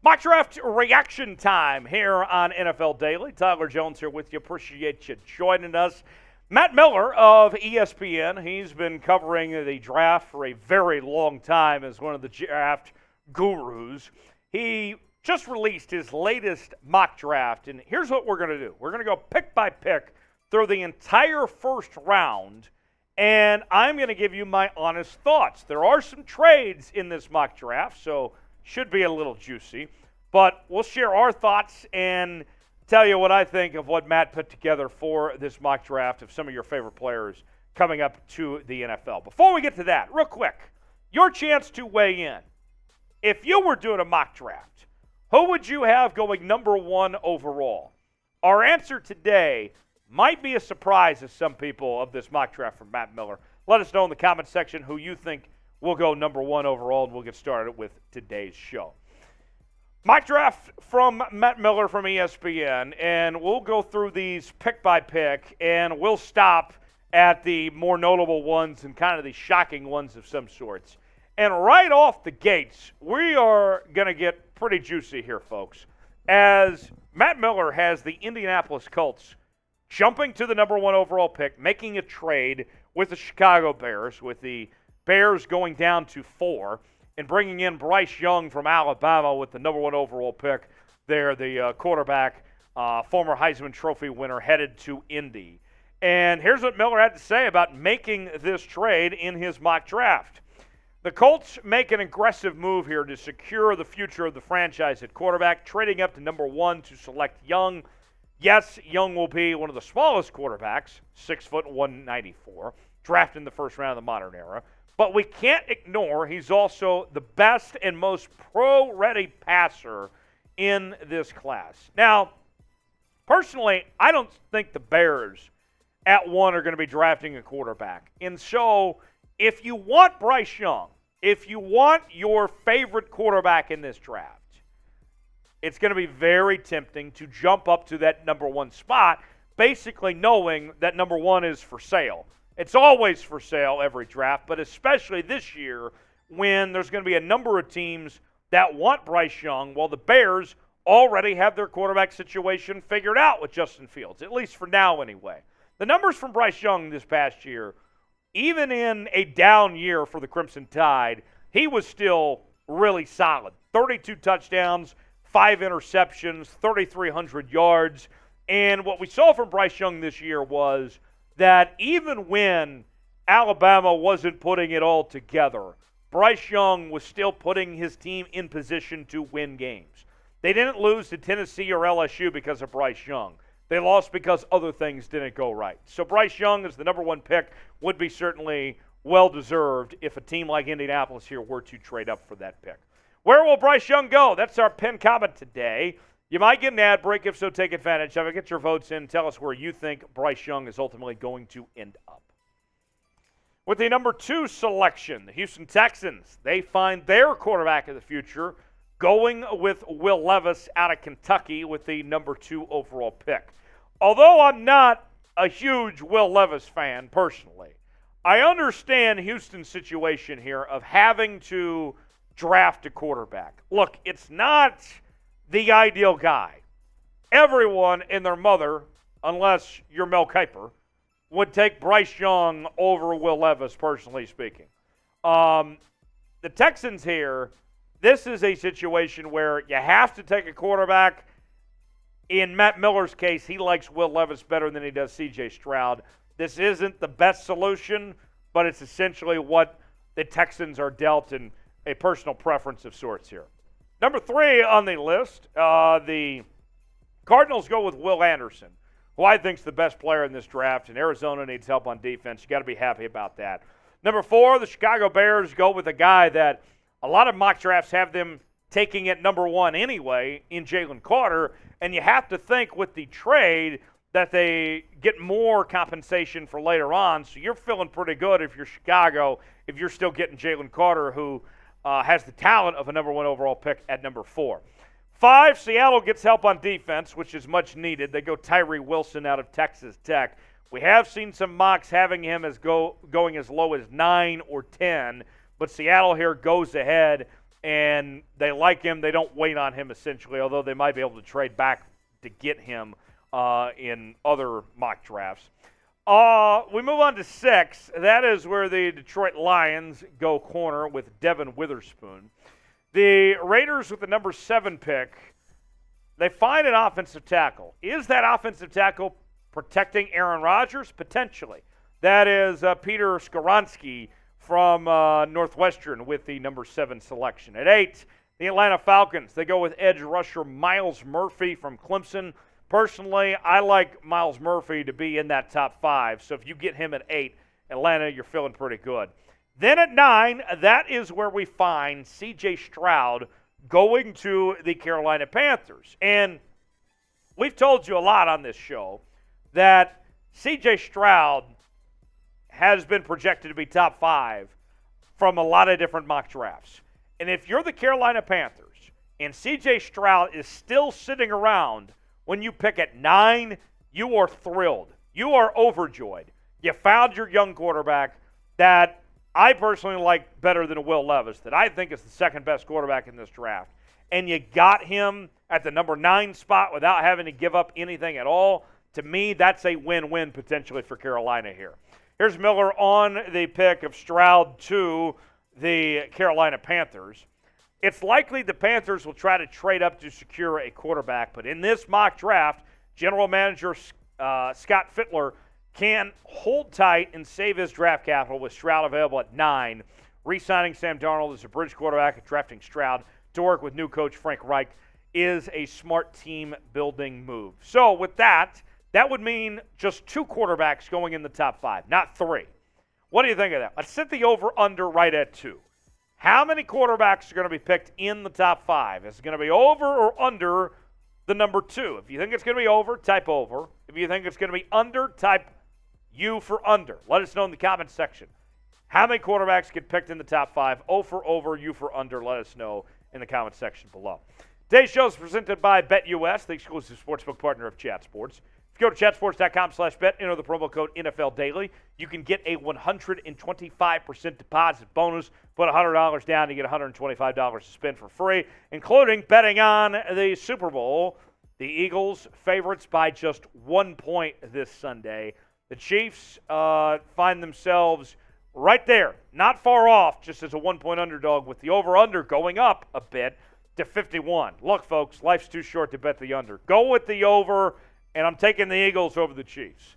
Mock draft reaction time here on NFL Daily. Tyler Jones here with you. Appreciate you joining us. Matt Miller of ESPN, he's been covering the draft for a very long time as one of the draft gurus. He just released his latest mock draft, and here's what we're going to do. We're going to go pick by pick through the entire first round, and I'm going to give you my honest thoughts. There are some trades in this mock draft, so should be a little juicy, but we'll share our thoughts and tell you what I think of what Matt put together for this mock draft of some of your favorite players coming up to the NFL. Before we get to that, real quick, your chance to weigh in. If you were doing a mock draft, who would you have going number one overall? Our answer today might be a surprise to some people of this mock draft from Matt Miller. Let us know in the comment section who you think will go number one overall, and we'll get started with today's show. Mock draft from Matt Miller from ESPN, and we'll go through these pick by pick, and we'll stop at the more notable ones and kind of the shocking ones of some sorts. And right off the gates, we are going to get pretty juicy here, folks, as Matt Miller has the Indianapolis Colts jumping to the number one overall pick, making a trade with the Chicago Bears, with the Bears going down to 4 and bringing in Bryce Young from Alabama with the number one overall pick there, the quarterback, former Heisman Trophy winner, headed to Indy. And here's what Miller had to say about making this trade in his mock draft. The Colts make an aggressive move here to secure the future of the franchise at quarterback, trading up to number one to select Young. Yes, Young will be one of the smallest quarterbacks, 6 foot 194, drafted in the first round of the modern era. But we can't ignore he's also the best and most pro-ready passer in this class. Now, personally, I don't think the Bears at 1 are going to be drafting a quarterback. And so, if you want Bryce Young, if you want your favorite quarterback in this draft, it's going to be very tempting to jump up to that number one spot, basically knowing that number one is for sale. It's always for sale every draft, but especially this year when there's going to be a number of teams that want Bryce Young, while the Bears already have their quarterback situation figured out with Justin Fields, at least for now anyway. The numbers from Bryce Young this past year, even in a down year for the Crimson Tide, he was still really solid. 32 touchdowns, 5 interceptions, 3,300 yards. And what we saw from Bryce Young this year was that even when Alabama wasn't putting it all together, Bryce Young was still putting his team in position to win games. They didn't lose to Tennessee or LSU because of Bryce Young. They lost because other things didn't go right. So Bryce Young as the number one pick would be certainly well-deserved if a team like Indianapolis here were to trade up for that pick. Where will Bryce Young go? That's our pinned comment today. You might get an ad break. If so, take advantage of it. Get your votes in. Tell us where you think Bryce Young is ultimately going to end up. With the number 2 selection, the Houston Texans, they find their quarterback of the future going with Will Levis out of Kentucky with the number 2 overall pick. Although I'm not a huge Will Levis fan personally, I understand Houston's situation here of having to draft a quarterback. Look, it's not the ideal guy. Everyone and their mother, unless you're Mel Kiper, would take Bryce Young over Will Levis, personally speaking. The Texans here, this is a situation where you have to take a quarterback. In Matt Miller's case, he likes Will Levis better than he does C.J. Stroud. This isn't the best solution, but it's essentially what the Texans are dealt in a personal preference of sorts here. Number 3 on the list, the Cardinals go with Will Anderson, who I think is the best player in this draft, and Arizona needs help on defense. You got to be happy about that. Number 4, the Chicago Bears go with a guy that a lot of mock drafts have them taking at number 1 anyway in Jalen Carter, and you have to think with the trade that they get more compensation for later on, so you're feeling pretty good if you're Chicago, if you're still getting Jalen Carter, who has the talent of a number 1 overall pick at number 4. 5, Seattle gets help on defense, which is much needed. They go Tyree Wilson out of Texas Tech. We have seen some mocks having him as going as low as 9 or 10, but Seattle here goes ahead and they like him. They don't wait on him, essentially, although they might be able to trade back to get him in other mock drafts. We move on to 6. That is where the Detroit Lions go corner with Devon Witherspoon. The Raiders with the number 7 pick, they find an offensive tackle. Is that offensive tackle protecting Aaron Rodgers? Potentially. That is Peter Skoronski from Northwestern with the number 7 selection. At 8, the Atlanta Falcons. They go with edge rusher Myles Murphy from Clemson. Personally, I like Myles Murphy to be in that top 5. So if you get him at 8, Atlanta, you're feeling pretty good. Then at 9, that is where we find C.J. Stroud going to the Carolina Panthers. And we've told you a lot on this show that C.J. Stroud has been projected to be top 5 from a lot of different mock drafts. And if you're the Carolina Panthers and C.J. Stroud is still sitting around when you pick at 9, you are thrilled. You are overjoyed. You found your young quarterback that I personally like better than Will Levis, that I think is the second best quarterback in this draft. And you got him at the number 9 spot without having to give up anything at all. To me, that's a win-win potentially for Carolina here. Here's Miller on the pick of Stroud to the Carolina Panthers. It's likely the Panthers will try to trade up to secure a quarterback, but in this mock draft, general manager Scott Fittler can hold tight and save his draft capital with Stroud available at 9. Re-signing Sam Darnold as a bridge quarterback and drafting Stroud to work with new coach Frank Reich is a smart team-building move. So with that, that would mean just 2 quarterbacks going in the top 5, not 3. What do you think of that? Let's set the over-under right at 2. How many quarterbacks are going to be picked in the top 5? Is it going to be over or under the number 2? If you think it's going to be over, type over. If you think it's going to be under, type U for under. Let us know in the comments section. How many quarterbacks get picked in the top 5? O for over, U for under. Let us know in the comments section below. Today's show is presented by BetUS, the exclusive sportsbook partner of Chat Sports. If you go to chatsports.com/bet, enter the promo code NFL Daily, you can get a 125% deposit bonus. Put $100 down to get $125 to spend for free, including betting on the Super Bowl. The Eagles favorites by just 1 point this Sunday. The Chiefs find themselves right there, not far off, just as a 1-point underdog with the over-under going up a bit to 51. Look, folks, life's too short to bet the under. Go with the over, and I'm taking the Eagles over the Chiefs.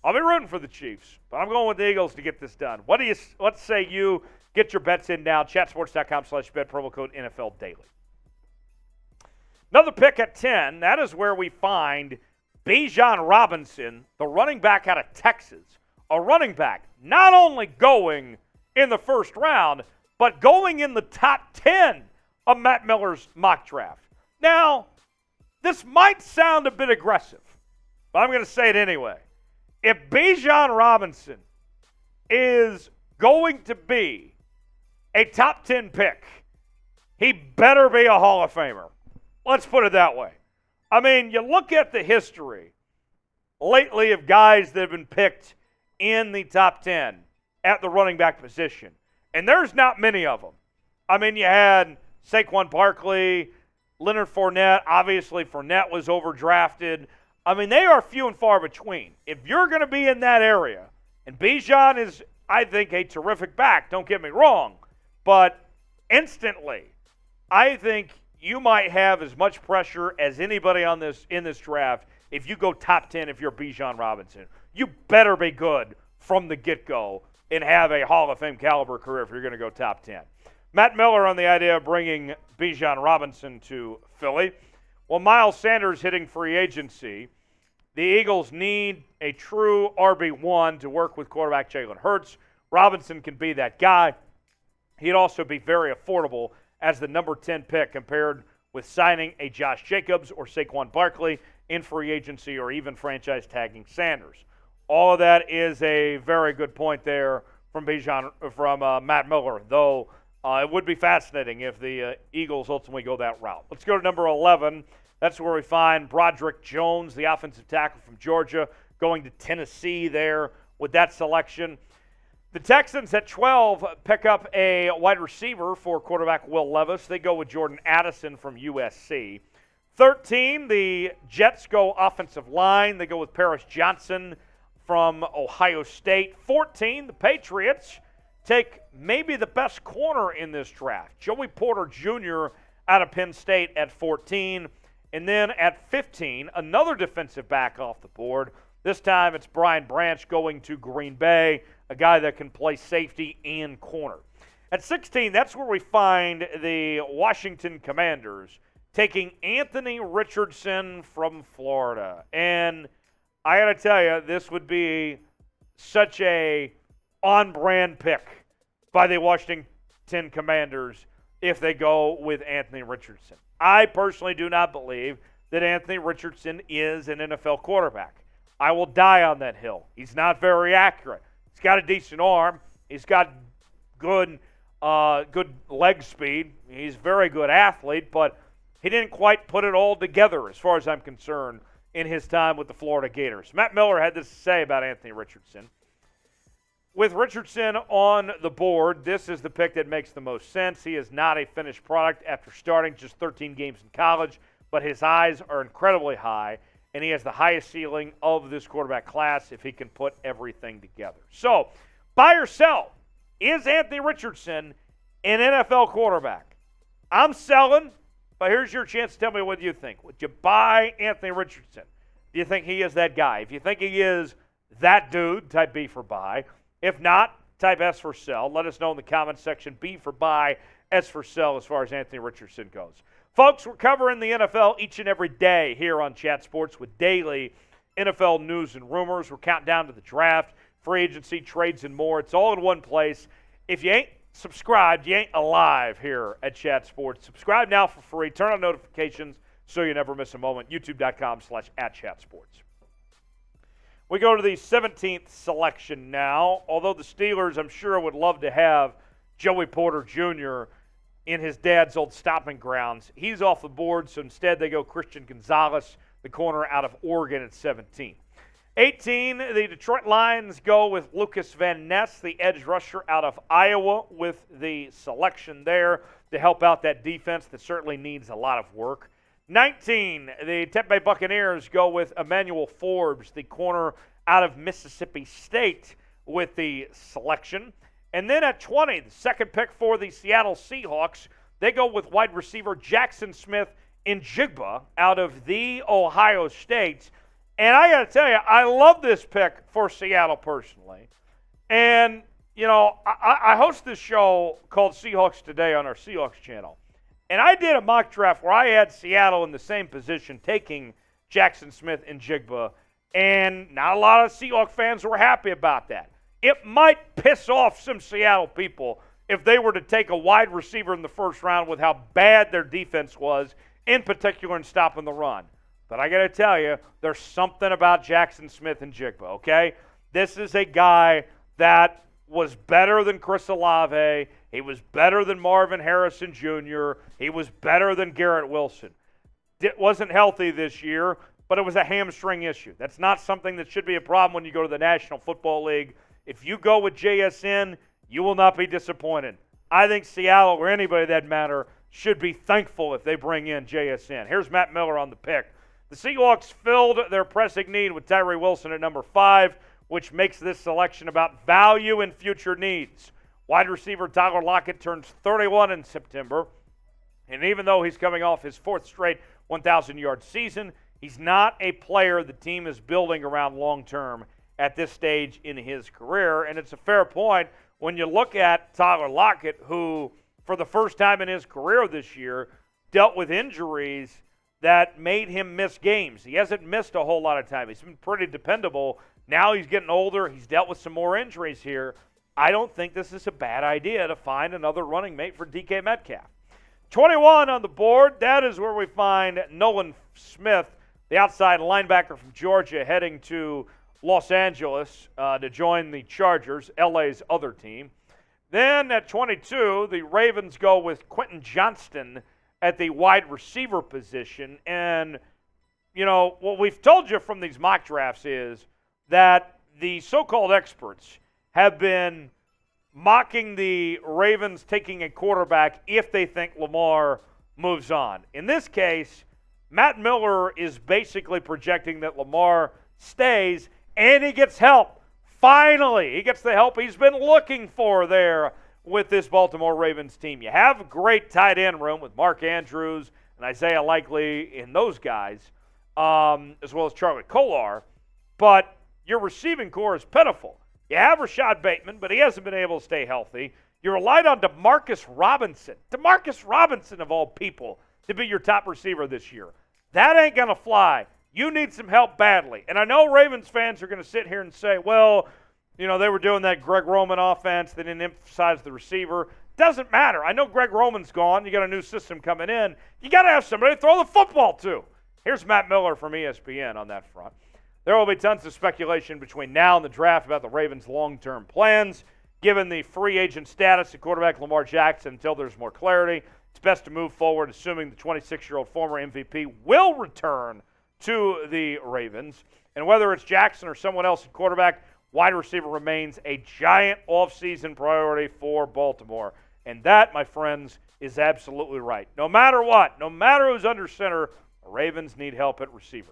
I'll be rooting for the Chiefs, but I'm going with the Eagles to get this done. Let's say you get your bets in now. Chatsports.com/bet, promo code NFL Daily. Another pick at 10, that is where we find Bijan Robinson, the running back out of Texas. A running back not only going in the first round, but going in the top 10 of Matt Miller's mock draft. Now, this might sound a bit aggressive, but I'm going to say it anyway. If Bijan Robinson is going to be a top 10 pick, he better be a Hall of Famer. Let's put it that way. I mean, you look at the history lately of guys that have been picked in the top 10 at the running back position, and there's not many of them. I mean, you had Saquon Barkley, Leonard Fournette. Obviously, Fournette was overdrafted. I mean, they are few and far between. If you're going to be in that area, and Bijan is, I think, a terrific back, don't get me wrong, but instantly, I think you might have as much pressure as anybody in this draft if you go top 10 if you're Bijan Robinson. You better be good from the get-go and have a Hall of Fame caliber career if you're going to go top 10. Matt Miller on the idea of bringing Bijan Robinson to Philly. Well, Miles Sanders hitting free agency. The Eagles need a true RB1 to work with quarterback Jalen Hurts. Robinson can be that guy. He'd also be very affordable as the number 10 pick compared with signing a Josh Jacobs or Saquon Barkley in free agency or even franchise tagging Sanders. All of that is a very good point there from Matt Miller, though it would be fascinating if the Eagles ultimately go that route. Let's go to number 11. That's where we find Broderick Jones, the offensive tackle from Georgia, going to Tennessee there with that selection. The Texans at 12 pick up a wide receiver for quarterback Will Levis. They go with Jordan Addison from USC. 13, the Jets go offensive line. They go with Paris Johnson from Ohio State. 14, the Patriots take maybe the best corner in this draft, Joey Porter Jr. out of Penn State at 14. And then at 15, another defensive back off the board. This time it's Brian Branch going to Green Bay, a guy that can play safety and corner. At 16, that's where we find the Washington Commanders taking Anthony Richardson from Florida. And I got to tell you, this would be such a on-brand pick by the Washington Commanders if they go with Anthony Richardson. I personally do not believe that Anthony Richardson is an NFL quarterback. I will die on that hill. He's not very accurate. He's got a decent arm. He's got good leg speed. He's a very good athlete, but he didn't quite put it all together as far as I'm concerned in his time with the Florida Gators. Matt Miller had this to say about Anthony Richardson. With Richardson on the board, this is the pick that makes the most sense. He is not a finished product after starting just 13 games in college, but his eyes are incredibly high, and he has the highest ceiling of this quarterback class if he can put everything together. So, buy or sell. Is Anthony Richardson an NFL quarterback? I'm selling. But here's your chance to tell me what you think. Would you buy Anthony Richardson? Do you think he is that guy? If you think he is that dude, type B for buy. If not, type S for sell. Let us know in the comments section. B for buy, S for sell as far as Anthony Richardson goes. Folks, we're covering the NFL each and every day here on Chat Sports with daily NFL news and rumors. We're counting down to the draft, free agency, trades, and more. It's all in one place. If you ain't subscribed, you ain't alive here at Chat Sports. Subscribe now for free. Turn on notifications so you never miss a moment. YouTube.com/@ChatSports. We go to the 17th selection now. Although the Steelers, I'm sure, would love to have Joey Porter Jr. in his dad's old stomping grounds. He's off the board, so instead they go Christian Gonzalez, the corner out of Oregon at 17. 18, the Detroit Lions go with Lucas Van Ness, the edge rusher out of Iowa, with the selection there to help out that defense that certainly needs a lot of work. 19, the Tampa Bay Buccaneers go with Emmanuel Forbes, the corner out of Mississippi State, with the selection. And then at 20, the second pick for the Seattle Seahawks, they go with wide receiver Jackson Smith-Njigba out of the Ohio State. And I got to tell you, I love this pick for Seattle personally. And, you know, I host this show called Seahawks Today on our Seahawks channel. And I did a mock draft where I had Seattle in the same position taking Jackson Smith-Njigba. And not a lot of Seahawks fans were happy about that. It might piss off some Seattle people if they were to take a wide receiver in the first round with how bad their defense was, in particular in stopping the run. But I got to tell you, there's something about Jackson Smith-Njigba, okay? This is a guy that was better than Chris Olave. He was better than Marvin Harrison Jr. He was better than Garrett Wilson. It wasn't healthy this year, but it was a hamstring issue. That's not something that should be a problem when you go to the National Football League. If you go with JSN, you will not be disappointed. I think Seattle, or anybody that matter, should be thankful if they bring in JSN. Here's Matt Miller on the pick. The Seahawks filled their pressing need with Tyree Wilson at number 5, which makes this selection about value and future needs. Wide receiver Tyler Lockett turns 31 in September, and even though he's coming off his 4th straight 1,000-yard season, he's not a player the team is building around long-term at this stage in his career. And it's a fair point when you look at Tyler Lockett, who, for the first time in his career this year, dealt with injuries that made him miss games. He hasn't missed a whole lot of time. He's been pretty dependable. Now he's getting older. He's dealt with some more injuries here. I don't think this is a bad idea to find another running mate for DK Metcalf. 21 on the board, that is where we find Nolan Smith, the outside linebacker from Georgia, heading to Los Angeles to join the Chargers, LA's other team. Then at 22, the Ravens go with Quentin Johnston at the wide receiver position. And, you know, what we've told you from these mock drafts is that the so-called experts have been mocking the Ravens taking a quarterback if they think Lamar moves on. In this case, Matt Miller is basically projecting that Lamar stays and he gets help. Finally, he gets the help he's been looking for there with this Baltimore Ravens team. You have a great tight end room with Mark Andrews and Isaiah Likely and those guys, as well as Charlie Kolar, but your receiving core is pitiful. You have Rashad Bateman, but he hasn't been able to stay healthy. You relied on Demarcus Robinson. Demarcus Robinson, of all people, to be your top receiver this year. That ain't going to fly. You need some help badly. And I know Ravens fans are going to sit here and say, well, you know, they were doing that Greg Roman offense. They didn't emphasize the receiver. Doesn't matter. I know Greg Roman's gone. You got a new system coming in. You got to have somebody to throw the football to. Here's Matt Miller from ESPN on that front. There will be tons of speculation between now and the draft about the Ravens' long-term plans. Given the free agent status of quarterback Lamar Jackson until there's more clarity, it's best to move forward, assuming the 26-year-old former MVP will return to the Ravens. And whether it's Jackson or someone else at quarterback, wide receiver remains a giant offseason priority for Baltimore. And that, my friends, is absolutely right. No matter what, no matter who's under center, the Ravens need help at receiver.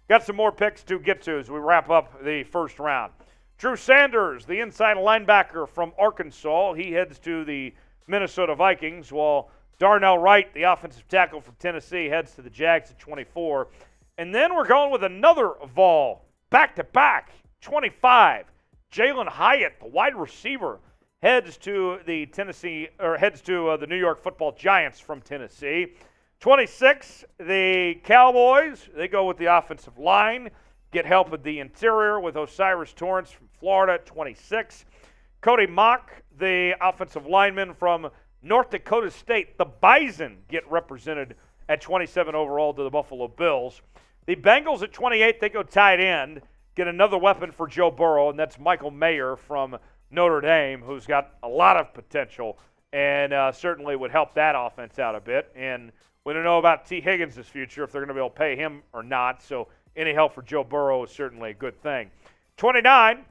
Got some more picks to get to as we wrap up the first round. Drew Sanders, the inside linebacker from Arkansas, he heads to the Minnesota Vikings, while Darnell Wright, the offensive tackle from Tennessee, heads to the Jags at 24. And then we're going with another Vol, back-to-back, 25. Jalen Hyatt, the wide receiver, heads to the the New York Football Giants from Tennessee. 26, the Cowboys, they go with the offensive line, get help with the interior with Osiris Torrance from Florida at 26. Cody Mock, the offensive lineman from North Dakota State, the Bison, get represented at 27 overall to the Buffalo Bills. The Bengals at 28, they go tight end, get another weapon for Joe Burrow, and that's Michael Mayer from Notre Dame, who's got a lot of potential and certainly would help that offense out a bit. And we don't know about T. Higgins' future, if they're going to be able to pay him or not, so any help for Joe Burrow is certainly a good thing. 29,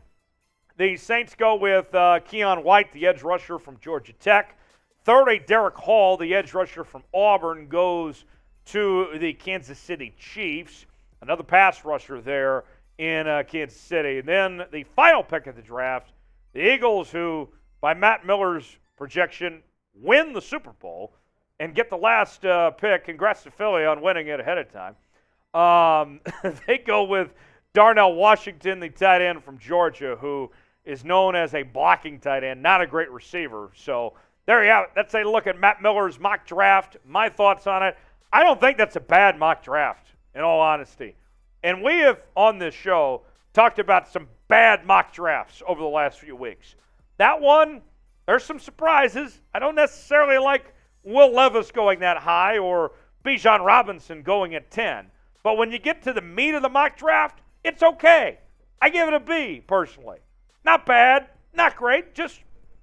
the Saints go with Keon White, the edge rusher from Georgia Tech. 30, Derek Hall, the edge rusher from Auburn, goes to the Kansas City Chiefs. Another pass rusher there in Kansas City. And then the final pick of the draft, the Eagles, who, by Matt Miller's projection, win the Super Bowl and get the last pick. Congrats to Philly on winning it ahead of time. They go with Darnell Washington, the tight end from Georgia, who is known as a blocking tight end, not a great receiver. So there you have it. That's a look at Matt Miller's mock draft. My thoughts on it. I don't think that's a bad mock draft, in all honesty. And we have, on this show, talked about some bad mock drafts over the last few weeks. That one, there's some surprises. I don't necessarily like Will Levis going that high or Bijan Robinson going at 10. But when you get to the meat of the mock draft, it's okay. I give it a B, personally. Not bad, not great, just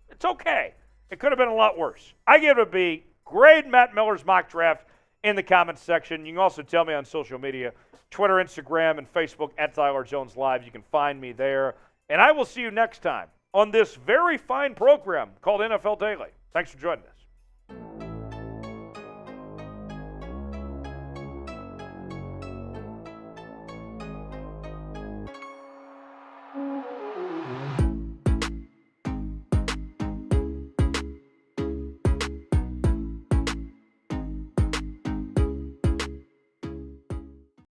it's okay. It could have been a lot worse. I give it a B. Grade Matt Miller's mock draft in the comments section. You can also tell me on social media, Twitter, Instagram, and Facebook at Tyler Jones Live. You can find me there. And I will see you next time on this very fine program called NFL Daily. Thanks for joining us.